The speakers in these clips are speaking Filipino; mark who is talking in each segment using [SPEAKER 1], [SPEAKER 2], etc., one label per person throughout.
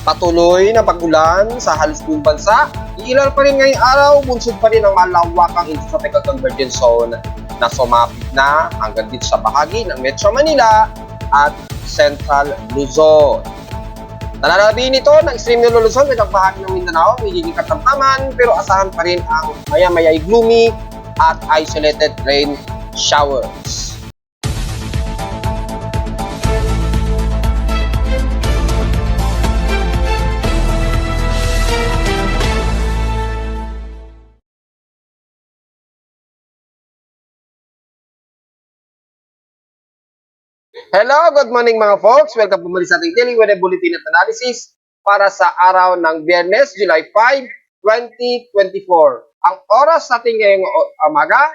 [SPEAKER 1] Patuloy na pag-ulan sa halos buong bansa, iilal pa rin ngayong araw, bunsod pa rin ang malawakang intertropical convergence zone na sumapit na hanggang dito sa bahagi ng Metro Manila at Central Luzon. Nananabing nito ng extreme Nilo Luzon at ang bahagi ng Mindanao, magiging katamtaman pero asahan pa rin ang maya-maya'y gloomy at isolated rain showers. Hello, good morning mga folks. Welcome po muli sa ating daily weather bulletin at analysis para sa araw ng Biyernes, July 5, 2024. Ang oras natin ngayong umaga,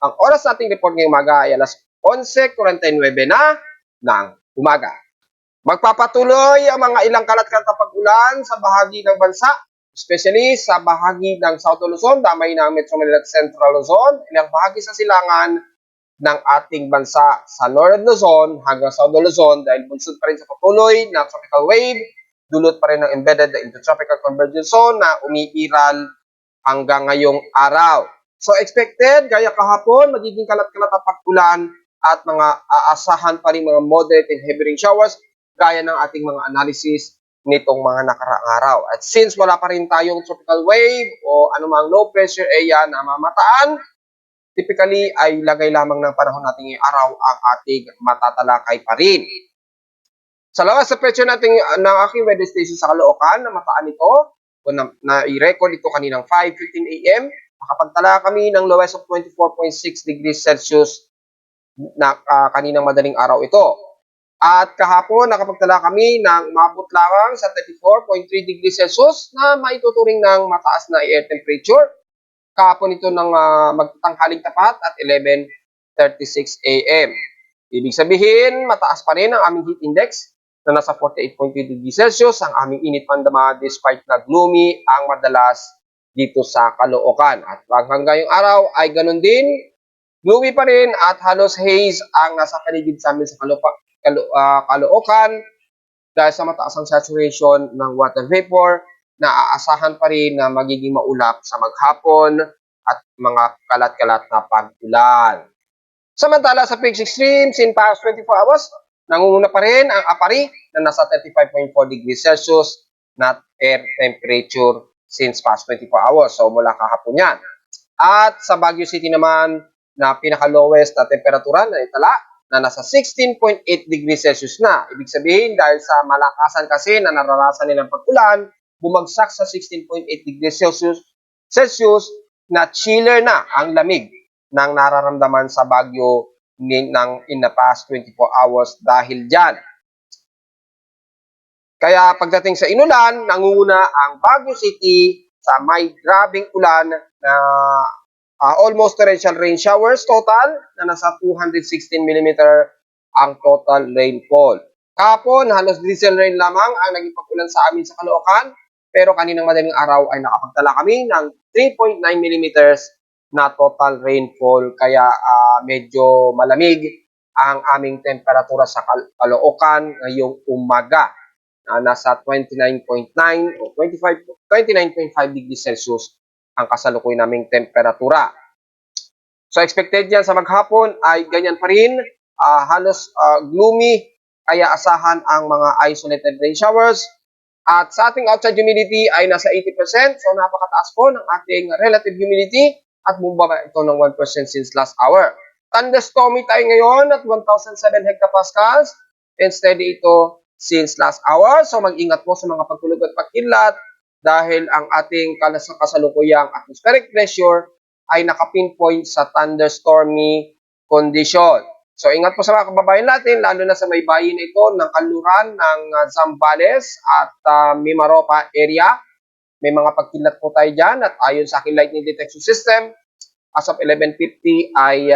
[SPEAKER 1] ang oras nating report ngayong umaga ay alas 11:49 na ng umaga. Magpapatuloy ang mga ilang kalat-kalat na pag-ulan sa bahagi ng bansa, especially sa bahagi ng South Luzon, damay ng Metro Manila at Central Luzon, ilang bahagi sa silangan ng ating bansa sa Northern Luzon hanggang Southern Luzon dahil bunsod pa rin sa patuloy na tropical wave, dulot pa rin ng embedded na intertropical convergence zone na umiiral hanggang ngayong araw. So expected, gaya kahapon, magiging kalat-kalat ang pag-ulan at mga aasahan pa rin mga moderate and heavy rain showers gaya ng ating mga analysis nitong mga nakaraang araw. At since wala pa rin tayong tropical wave o anumang low pressure area na mamataan, typically ay lagay lamang ng panahon natin ngayong araw ang ating matatalakay pa rin. Sa lawas sa presyo natin ng aking weather station sa Caloocan, na mataan ito, na i-record ito kaninang 5:15 a.m., nakapagtala kami ng lowest of 24.6 degrees Celsius na kaninang madaling araw ito. At kahapon, nakapagtala kami ng mabot lamang sa 34.3 degrees Celsius na maituturing ng mataas na air temperature. Kahapon ito ng magtanghaling tapat at 11:36 a.m. Ibig sabihin, mataas pa rin ang aming heat index na nasa 48.2 degrees Celsius. Ang aming init pandama despite na gloomy ang madalas dito sa Caloocan. At hanggang ngayong araw ay ganun din, gloomy pa rin at halos haze ang nasa paligid sa amin sa Caloocan dahil sa mataas ang saturation ng water vapor na aasahan pa rin na magiging maulap sa maghapon at mga kalat-kalat na pag-ulan. Samantala sa peak extremes in past 24 hours, nangunguna pa rin ang Apari na nasa 35.4 degrees Celsius na air temperature since past 24 hours. So mula kahapon yan. At sa Baguio City naman na pinaka-lowest na temperatura na itala na nasa 16.8 degrees Celsius na. Ibig sabihin dahil sa malakasan kasi na naranasan nilang pag-ulan, bumagsak sa 16.8 degrees Celsius na chiller na ang lamig ng nararamdaman sa Baguio in the past 24 hours dahil dyan. Kaya pagdating sa inulan, nangunguna ang Baguio City sa may grabing ulan na almost torrential rain showers total na nasa 216 mm ang total rainfall. Kahapon, halos drizzle rain lamang ang naging pag-ulan sa amin sa Caloocan. Pero kaninang madaling araw ay nakapagtala kami ng 3.9 mm na total rainfall. Kaya medyo malamig ang aming temperatura sa Caloocan ngayong umaga. Nasa 29.9 o 29.5 degrees Celsius ang kasalukuy naming temperatura. So expected yan sa maghapon ay ganyan pa rin. Halos gloomy. Kaya asahan ang mga isolated rain showers. At sa ating outside humidity ay nasa 80%. So napakataas po ng ating relative humidity at bumaba ito ng 1% since last hour. Thunderstormy tayo ngayon at 1,007 hectopascals and steady ito since last hour. So mag-ingat po sa mga pagtulog at pagkilat dahil ang ating kasalukuyang atmospheric pressure ay nakapinpoint sa thunderstormy condition. So ingat po sa mga kababayan natin, lalo na sa may bayin ito ng kanluran ng Zambales at Mimaropa area. May mga pagkilat po tayo dyan at ayon sa aking lightning detection system, as of 11:50 ay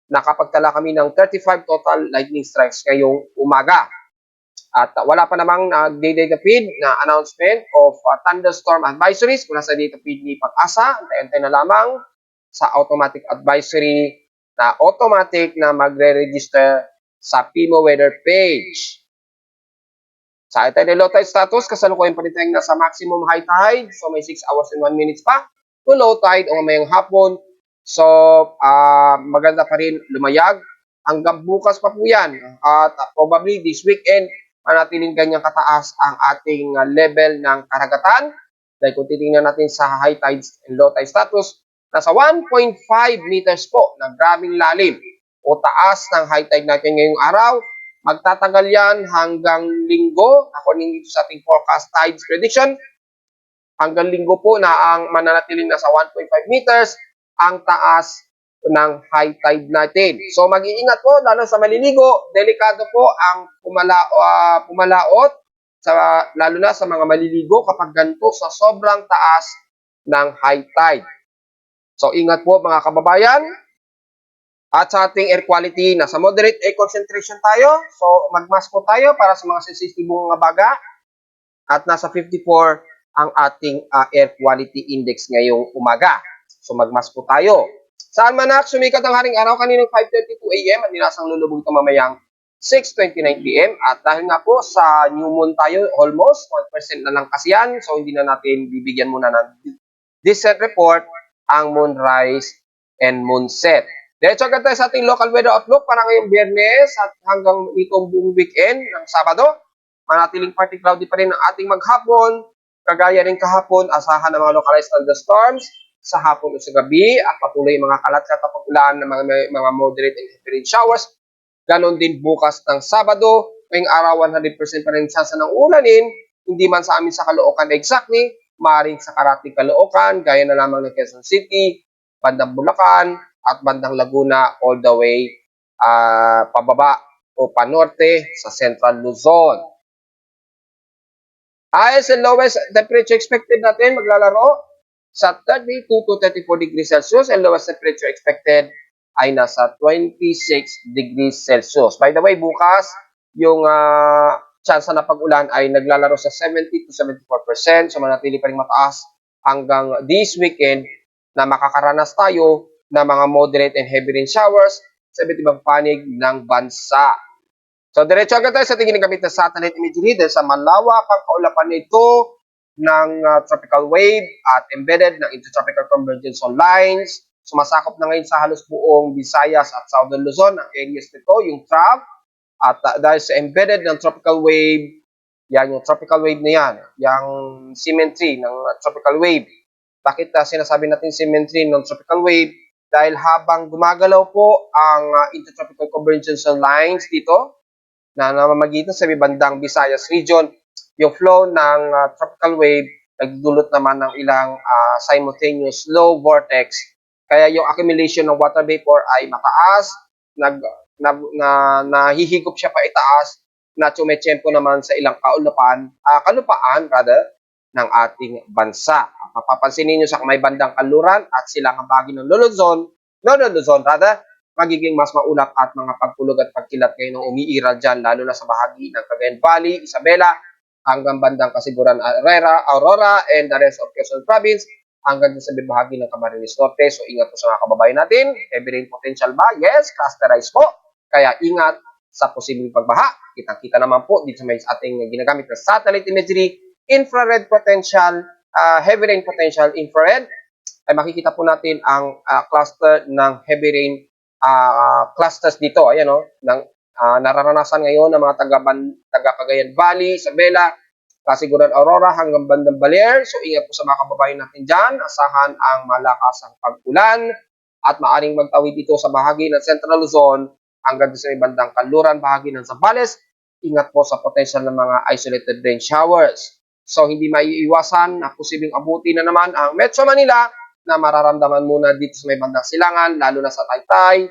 [SPEAKER 1] nakapagtala kami ng 35 total lightning strikes ngayong umaga. At wala pa namang data feed na announcement of thunderstorm advisories mula sa data feed ni Pag-asa. Antay-antay na lamang sa automatic advisory na automatic na magre-register sa PIMO weather page. Sa high tide and low tide status, kasalukuyan pa rin tayong nasa maximum high tide. So may 6 hours and 1 minutes pa to low tide o mamayang hapon. So maganda pa rin lumayag. Hanggang bukas pa po yan. At probably this weekend, manatiling ganyang kataas ang ating level ng karagatan. Dahil kung titingnan natin sa high tide and low tide status, nasa 1.5 meters po na grabing lalim o taas ng high tide natin ngayong araw. Magtatagal yan hanggang linggo, according dito sa ating forecast tides prediction. Hanggang linggo po na ang mananatiling nasa 1.5 meters ang taas ng high tide natin. So mag-iingat po, lalo sa maliligo, delikado po ang pumalaot, lalo na sa mga maliligo kapag ganito sa sobrang taas ng high tide. So ingat po mga kababayan. At sa ating air quality, nasa moderate air concentration tayo. So, magmask po tayo para sa mga sensitibong mga baga. At nasa 54 ang ating air quality index ngayong umaga. So, magmask po tayo. Saan man sumikat ang haring araw kaninang 5:32 AM at nilasang lulubog ito mamayang 6:29 PM. At dahil nga po sa new moon tayo, almost 1% na lang kasi yan. So, hindi na natin bibigyan muna ng descent report ang moonrise and moonset. Diretso agad tayo sa ating local weather outlook para ngayong Biyernes at hanggang itong buong weekend ng Sabado. Manatiling partly cloudy pa rin ang ating maghapon. Kagaya rin kahapon, asahan ng mga localized thunderstorms sa hapon o sa gabi at patuloy mga kalat-kalat na pag-ulan ng mga moderate and heavy rain showers. Ganon din bukas ng Sabado. Ngayong araw, 100% pa rin chance ng ulanin. Hindi man sa amin sa Caloocan exactly, maaaring sa Karating Caloocan, gaya na lamang ng Quezon City, bandang Bulacan, at bandang Laguna all the way pababa o panorte sa Central Luzon. Highest and lowest temperature expected natin maglalaro sa 32 to 34 degrees Celsius and lowest temperature expected ay nasa 26 degrees Celsius. By the way, bukas yung chance na pag-ulan ay naglalaro sa 70 to 74%. So manatili pa rin mataas hanggang this weekend na makakaranas tayo na mga moderate and heavy rain showers sa iba't ibang panig ng bansa. So, diretso agad tayo sa tingin ng gamit na satellite imagery dahil sa malawak ang kaulapan nito ng tropical wave at embedded ng intertropical convergence zone lines. Sumasakop na ngayon sa halos buong Visayas at Southern Luzon ang areas nito, yung trough. At dahil sa embedded ng tropical wave, yan yung tropical wave na yan, yung symmetry ng tropical wave. Bakit sinasabi natin symmetry ng tropical wave? Dahil habang gumagalaw po ang intertropical convergence lines dito na namamagitan sa bandang Visayas region, yung flow ng tropical wave nagdulot naman ng ilang simultaneous low vortex. Kaya yung accumulation ng water vapor ay mataas, nahihigop siya pa itaas, na tumetsyempo naman sa ilang kalupaan ng ating bansa. Mapapansin ninyo sa may bandang Kaluran at silangang bahagi ng Luzon, magiging mas maulap at mga pagpulog at pagkilat ngayon ng umiiral dyan, lalo na sa bahagi ng Cagayan Valley, Isabela, hanggang bandang Kasiguran, Aurora, and the rest of Quezon Province, hanggang sa bahagi ng Camarines Norte. So ingat po sa mga kababayan natin. Heavy rain potential ba? Yes, clusterized po. Kaya ingat sa posibleng pagbaha. Kita-kita naman po dito sa ating ginagamit na satellite imagery, infrared potential, heavy rain potential infrared, ay makikita po natin ang cluster ng heavy rain clusters dito. Ayan nararanasan ngayon ng mga taga Cagayan Valley, Isabela, Kasiguran, Aurora, hanggang bandang Baler. So ingat po sa mga kababayan natin dyan. Asahan ang malakasang pag-ulan at maaring magtawid dito sa bahagi ng Central Luzon hanggang sa bandang Kanluran, bahagi ng Zambales. Ingat po sa potential ng mga isolated rain showers. So, hindi maiiwasan na posibleng abuti na naman ang Metro Manila na mararamdaman muna dito sa may bandang Silangan, lalo na sa Taytay,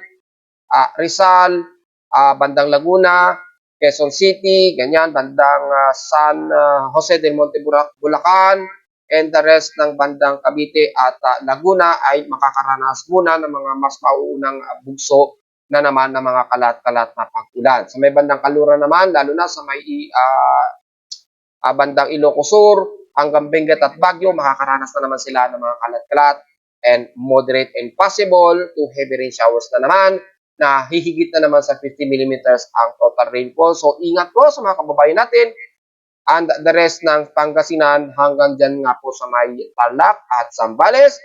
[SPEAKER 1] Rizal, bandang Laguna, Quezon City, ganyan, bandang San Jose del Monte, Bulacan, and the rest ng bandang Cavite at Laguna ay makakaranas muna ng mga mas mauunang bugso na naman ng mga kalat-kalat na pag-ulan. Sa may bandang Kaluran naman, lalo na sa may bandang Ilocos Sur, hanggang Benguet at Baguio, makakaranas na naman sila ng mga kalat-kalat and moderate and possible to heavy rain showers na naman, na hihigit na naman sa 50 mm ang total rainfall. So ingat po sa mga kababayan natin and the rest ng Pangasinan hanggang dyan nga po sa may Tarlac at Zambales.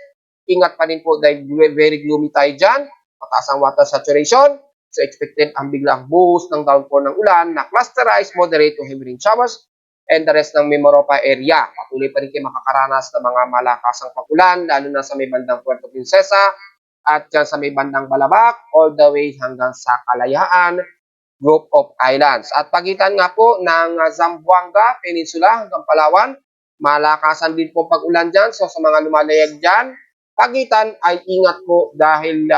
[SPEAKER 1] Ingat pa rin po dahil very gloomy tayo dyan. Mataas ang water saturation. So expected ang biglang buhos ng downpour ng ulan na clusterized moderate to heavy rain showers and the rest ng Mimaropa area. Patuloy pa rin kayo makakaranas ng mga malakasang pag-ulan lalo na sa may bandang Puerto Princesa at dyan sa may bandang Balabac all the way hanggang sa Kalayaan group of islands. At pagitan nga po ng Zamboanga Peninsula hanggang Palawan, malakasan din po pag-ulan dyan. So sa mga lumalayag dyan, pagitan ay ingat po dahil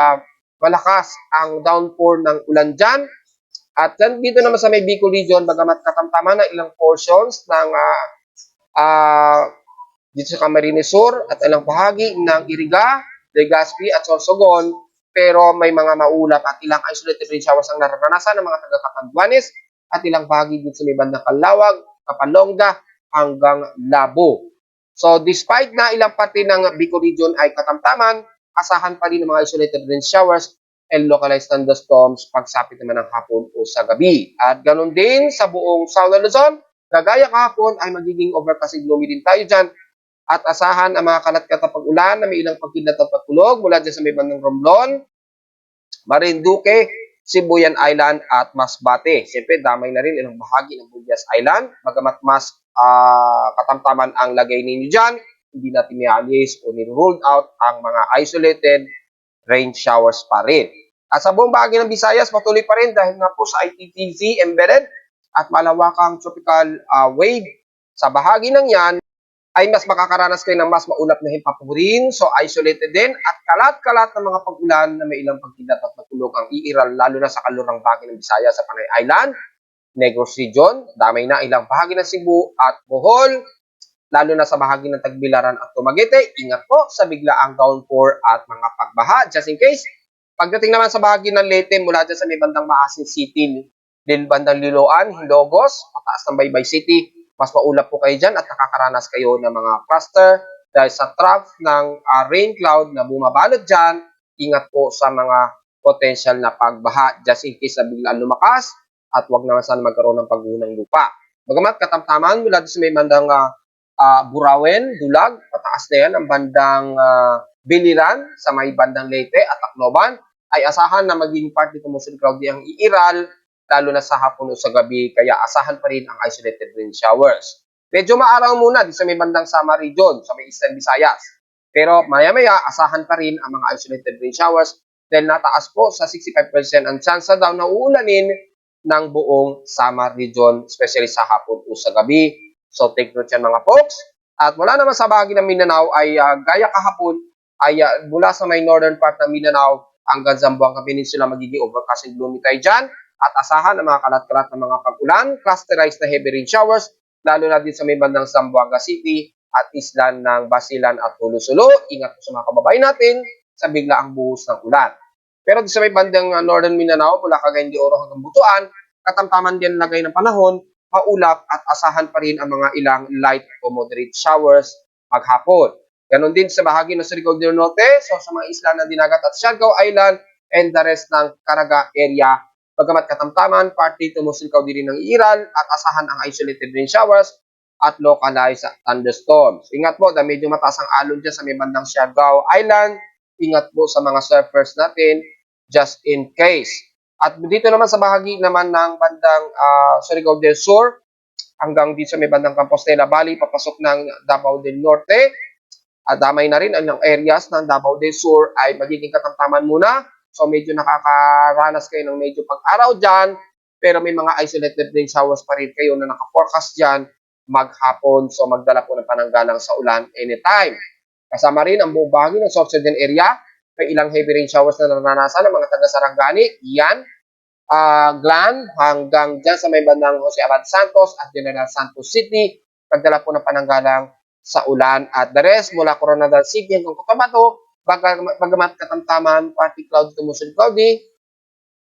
[SPEAKER 1] malakas ang downpour ng ulan dyan. At dito naman sa may Bicol region, bagamat katamtaman na ilang portions ng dito sa Camarines Sur at ilang bahagi ng Iriga, Legazpi at Sorsogon, pero may mga maulap at ilang isolated rain showers ang nararanasan ng mga taga-Catanduanes at ilang bahagi dito sa may bandang Calawag, Kapalonga hanggang Labo. So despite na ilang parte ng Bicol region ay katamtaman, asahan pa rin ng mga isolated rain showers and localized thunderstorms pagsapit naman ng hapon o sa gabi. At ganun din sa buong Southern Luzon, kagaya kahapon ay magiging overcast gloomy din tayo dyan at asahan ang mga kalat-kat na pag-ulan na may ilang pagkidlat at pagkulog mula dyan sa may bandang Romblon, Marinduque, Sibuyan Island at Masbate. Siyempre, damay na rin ilang bahagi ng Buyas Island. Bagamat mas katamtaman ang lagay ninyo dyan, hindi natin nialis o ni-ruled out ang mga isolated rain showers pa rin. At sa buong bahagi ng Visayas, patuloy pa rin dahil nga po sa ITTZ embedded at malawakang tropical wave. Sa bahagi ng yan, ay mas makakaranas kayo ng mas maulap na himpapurin, so isolated din, at kalat-kalat ng mga pag-ulan na may ilang pagkilat at matulog ang iiral, lalo na sa kalurang bahagi ng Visayas sa Panay Island, Negros Region, damay na ilang bahagi ng Cebu at Bohol, lalo na sa bahagi ng Tagbilaran at Dumaguete. Ingat po sa biglaang downpour at mga pagbaha, just in case. Pagdating naman sa bahagi ng Leyte, mula dyan sa may bandang Maasin City, bandang Liloan, Hilogos, pataas ng Baybay City, mas maulap po kayo dyan at nakakaranas kayo ng mga cluster dahil sa trough ng rain cloud na bumabalot dyan. Ingat po sa mga potential na pagbaha just in case na biglaan lumakas at wag naman sana magkaroon ng pagguho ng lupa. Bagamat katamtaman mula sa may bandang Burawen, Dulag, pataas na yan ang bandang Biliran sa may bandang Leyte at Tacloban, ay asahan na maging part nito Monsoon Cloudy ang iiral lalo na sa hapon o sa gabi, kaya asahan pa rin ang isolated rain showers. Medyo maaraw muna sa may bandang Samar Region, sa may Eastern Visayas. Pero maya-maya, asahan pa rin ang mga isolated rain showers dahil nataas po sa 65% ang chance daw na uulanin ng buong Samar Region, especially sa hapon o sa gabi. So take note yan mga folks. At wala naman sa bahagi ng Mindanao ay gaya kahapon, ay mula sa may northern part ng Mindanao hanggang Zamboanga Peninsula magiging overcast and gloomy tayo dyan. At asahan ang mga kalat-kalat ng mga pag-ulan, clusterized na heavy rain showers, lalo na din sa may bandang Zamboanga City at islan ng Basilan at Hulusulo. Ingat po sa mga kababayan natin sa biglaang buhos ng ulan. Pero sa may bandang Northern Mindanao, mula Cagayan de Oro hanggang Butuan, katamtaman din lagay ng panahon, maulap at asahan pa rin ang mga ilang light o moderate showers maghapon. Ganon din sa bahagi ng Surigao del Norte, so sa mga isla ng Dinagat at Siargao Island and the rest ng Caraga area. Bagamat katamtaman, partly tumusilkaw din ng iral at asahan ang isolated rain showers at localized thunderstorms. Ingat po dahil medyo mataas ang alon dyan sa may bandang Siargao Island. Ingat po sa mga surfers natin just in case. At dito naman sa bahagi naman ng bandang Surigao del Sur hanggang dito sa may bandang Compostela Valley, papasok ng Davao del Norte. At damay na rin ang areas ng Davao del Sur ay magiging katamtaman muna. So medyo nakakaranas kayo ng medyo pag-araw dyan, pero may mga isolated rain showers pa rin kayo na naka-forecast dyan maghapon. So magdala po ng pananggalang sa ulan anytime. Kasama rin ang buong bahagi ng Sorsogon area. May ilang heavy rain showers na naranasan ng mga taga-Sarangani, Ian, Glan, hanggang dyan sa may bandang Jose Abad Santos at General Santos City. Magdala po ng pananggalang sa ulan at the rest mula Coronadal City hanggang Cotabato. Bagamat katamtaman, partly cloudy to mostly cloudy,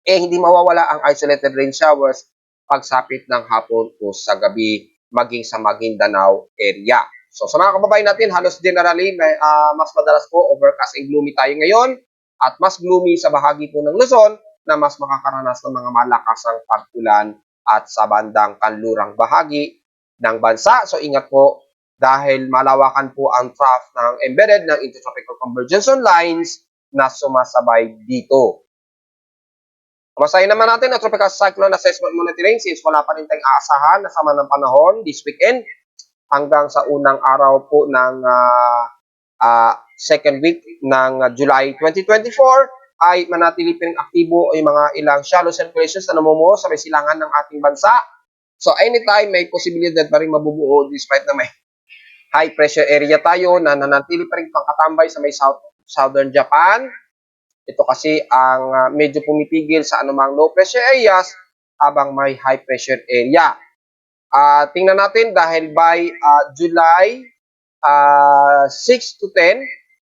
[SPEAKER 1] hindi mawawala ang isolated rain showers pagsapit ng hapon o sa gabi maging sa Maguindanao area. So sa mga kababayan natin, halos generally mas madalas po overcast and gloomy tayo ngayon at mas gloomy sa bahagi po ng Luzon na mas makakaranas ng mga malakasang pag-ulan at sa bandang kanlurang bahagi ng bansa. So ingat po dahil malawakan po ang trough ng embedded ng intertropical convergence lines na sumasabay dito. Basahin naman natin ang Tropical Cyclone Assessment Monitoring since wala pa rin tayong aasahan na sama ng panahon this weekend hanggang sa unang araw po ng second week ng July 2024 ay manatili pa rin aktibo ay mga ilang shallow circulations na namumuo sa may silangan ng ating bansa. So anytime may posibilidad pa rin mabubuo despite na may high pressure area tayo na nanatili pa rin pangkatambay sa may southern Japan. Ito kasi ang medyo pumipigil sa anumang low pressure areas habang may high pressure area. Tingnan natin dahil by July 6 to 10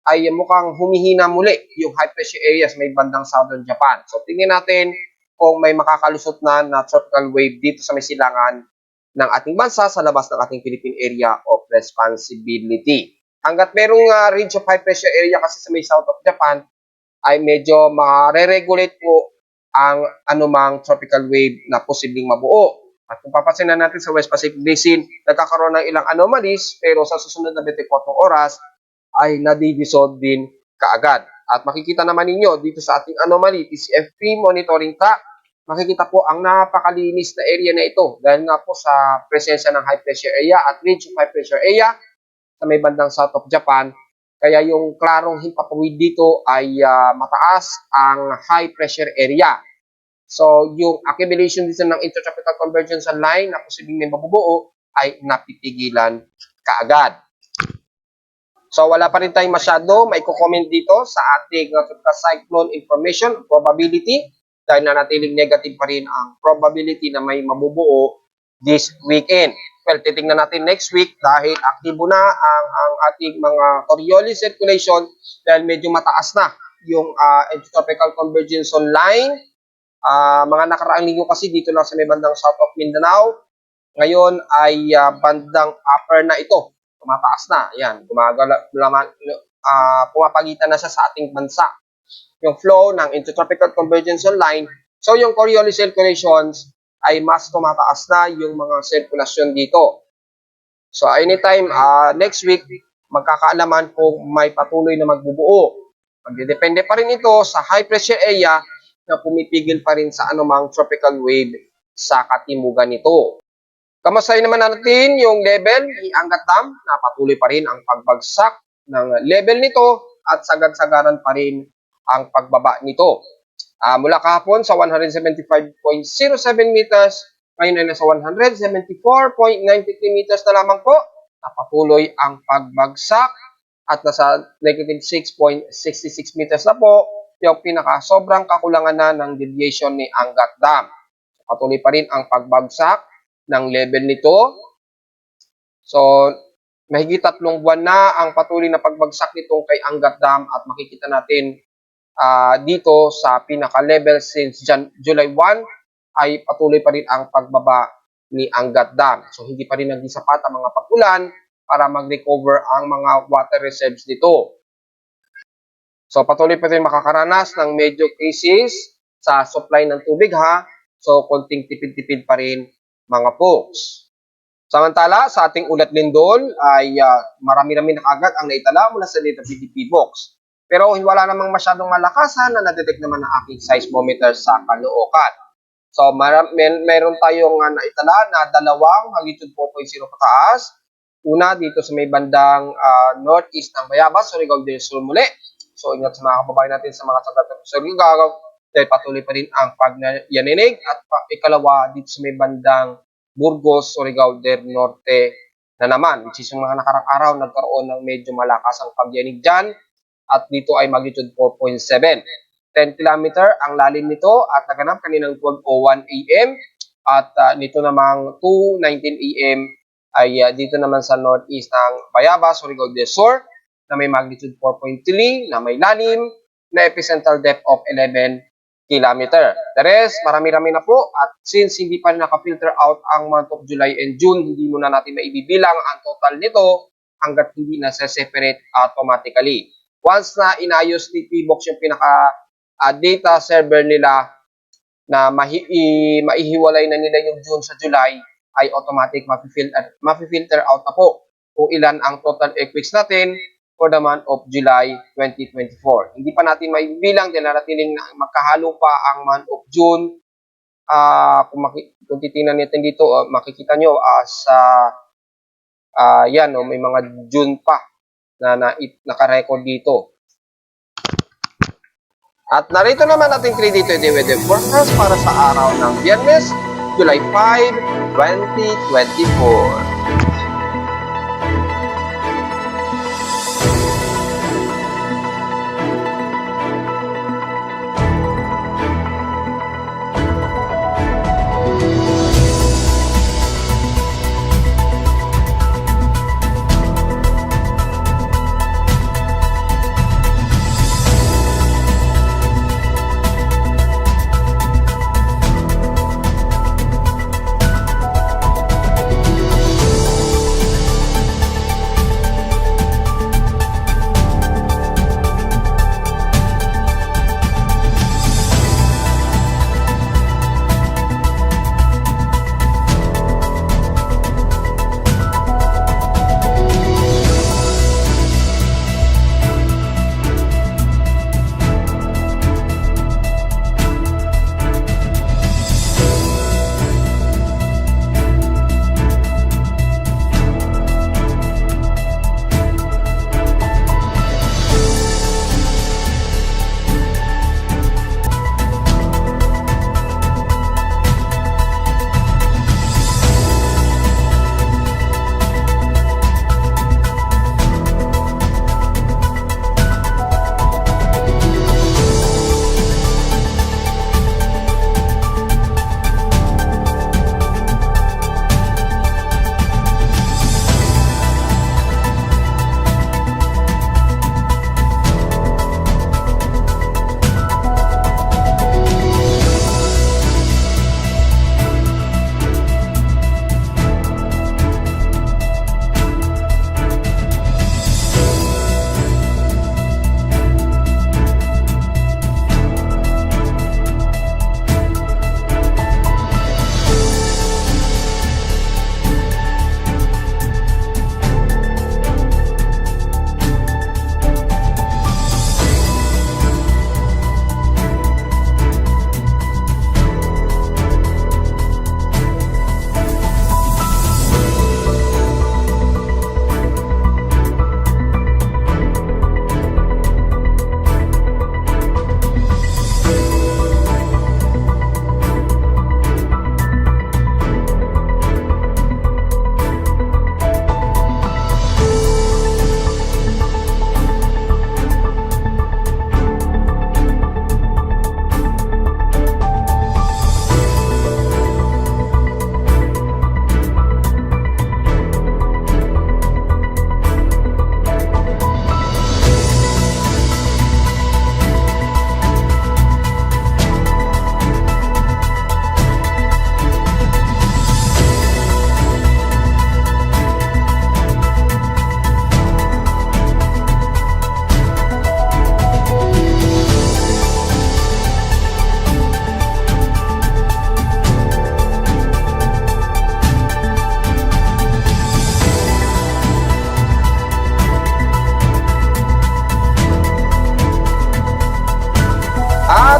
[SPEAKER 1] ay mukhang humihina muli yung high pressure areas may bandang southern Japan. So tingnan natin kung may makakalusot na tropical wave dito sa may silangan ng ating bansa sa labas ng ating Philippine Area of Responsibility. Hanggat merong range of high pressure area kasi sa may south of Japan, ay medyo mare-regulate po ang anumang tropical wave na posibleng mabuo. At kung papansinan natin sa West Pacific Basin, nagkakaroon ng ilang anomalies pero sa susunod na 24 oras ay nadidissolve din kaagad. At makikita naman ninyo dito sa ating anomaly, TCFP monitoring track, makikita po ang napakalinis na area na ito dahil nga po sa presensya ng high pressure area at range of high pressure area sa may bandang south of Japan. Kaya yung klarong himpapawid dito ay mataas ang high pressure area. So yung accumulation dito ng intertropical convergence line na posibleng may mabubuo ay napipigilan kaagad. So wala pa rin tayong masyado may comment dito sa ating tropical cyclone information probability dahil nanatiling negative pa rin ang probability na may mabubuo this weekend. Well, titingnan natin next week dahil aktibo na ang ating mga Coriolis circulation dahil medyo mataas na yung intertropical convergence line. Mga nakaraang linggo kasi dito lang sa may bandang south of Mindanao. Ngayon ay bandang upper na ito. Tumataas na. Ayan, pumapagitan na siya sa ating bansa. Yung flow ng intertropical convergence line. So yung Coriolis circulations ay mas tumataas na yung mga sirkulasyon dito. So anytime next week, magkakaalaman kung may patuloy na magbubuo. Magdedepende pa rin ito sa high pressure area na pumipigil pa rin sa anumang tropical wave sa katimugan nito. Kamustahin naman natin yung level ni Angat Dam na patuloy pa rin ang pagbagsak ng level nito at sagad-sagaran pa rin ang pagbaba nito. Mula kahapon sa 175.07 meters, ngayon ay nasa 174.93 meters na lamang po na patuloy ang pagbagsak at nasa negative 6.66 meters na po yung pinaka-sobrang kakulangan na ng deviation ni Angat Dam. Patuloy pa rin ang pagbagsak ng level nito. So, mahigit 3 buwan na ang patuloy na pagbagsak nitong kay Angat Dam at makikita natin dito sa pinaka-level since July 1 ay patuloy pa rin ang pagbaba ni Angat Dam. So, hindi pa rin naging sapat ang mga pag-ulan para mag-recover ang mga water reserves nito. So, patuloy pa rin makakaranas ng major cases sa supply ng tubig ha. So, konting tipid-tipid pa rin mga folks. Samantala, sa ating ulat lindol ay marami-rami na agad ang naitala mula sa data PDP box. Pero wala namang masyadong malakasan na nadetect naman ng aking seismometer sa Caloocan. So, meron tayong naitala na dalawang magnitude 4.0 pataas. Una, dito sa may bandang northeast ng Bayabas, Surigao del Sur muli. So, ingat sa mga kababayan natin sa mga sagat ng Surigao dahil patuloy pa rin ang pagyaninig. At ikalawa, dito sa may bandang Burgos, Surigao del Norte na naman. Which is yung mga nakarang araw, nagkaroon ng medyo malakas ang pagyanig dyan. At dito ay magnitude 4.7. 10 kilometer ang lalim nito at naganap kaninang 12:01 AM. At nito namang 2:19 AM ay dito naman sa northeast ng Bayabas, Surigao del Sur na may magnitude 4.3 na may lalim na epicentral depth of 11 kilometer. The rest, marami-rami na po at since hindi pa naka-filter out ang month of July and June, hindi muna natin maibibilang ang total nito hanggat hindi na separate automatically. Once na inayos ni P-Box yung pinaka-data server nila na maihiwalay na nila yung June sa July, ay automatic mafi-filter out na po kung ilan ang total earthquakes natin for the month of July 2024. Hindi pa natin maibilang dahil naratiling magkahalo pa ang month of June. Kung titingnan natin dito, makikita nyo sa yan, may mga June pa na naka-record dito. At narito naman ating 3D weather forecast para sa araw ng Biyernes, July 5, 2024.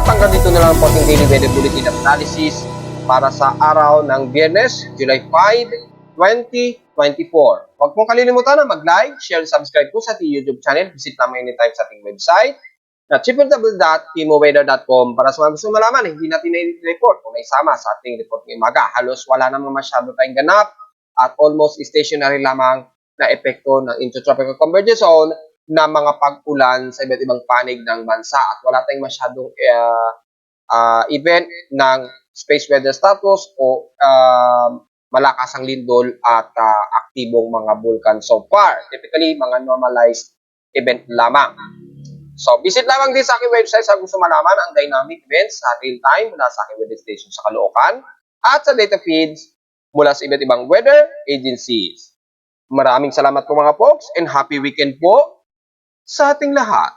[SPEAKER 1] Hanggang dito na lang po ating daily weather bulletin at analysis para sa araw ng Biyernes, July 5, 2024. Huwag pong kalilimutan na mag-like, share, subscribe po sa ating YouTube channel. Visit namin anytime sa ating website na www.timoweather.com para sa mga gusto malaman, hindi natin na-report kung naisama sa ating report ng umaga. Halos wala naman masyado tayong ganap at almost stationary lamang na epekto ng intertropical convergence zone na mga pag-ulan sa iba't ibang panig ng bansa at wala tayong masyadong event ng space weather status o malakas ang lindol at aktibong mga vulkan so far. Typically, mga normalized event lamang. So, visit lamang din sa aking website sa gusto malaman ang dynamic events sa real time mula sa aking weather station sa Caloocan at sa data feeds mula sa iba't ibang weather agencies. Maraming salamat po mga folks and happy weekend po sa ating lahat.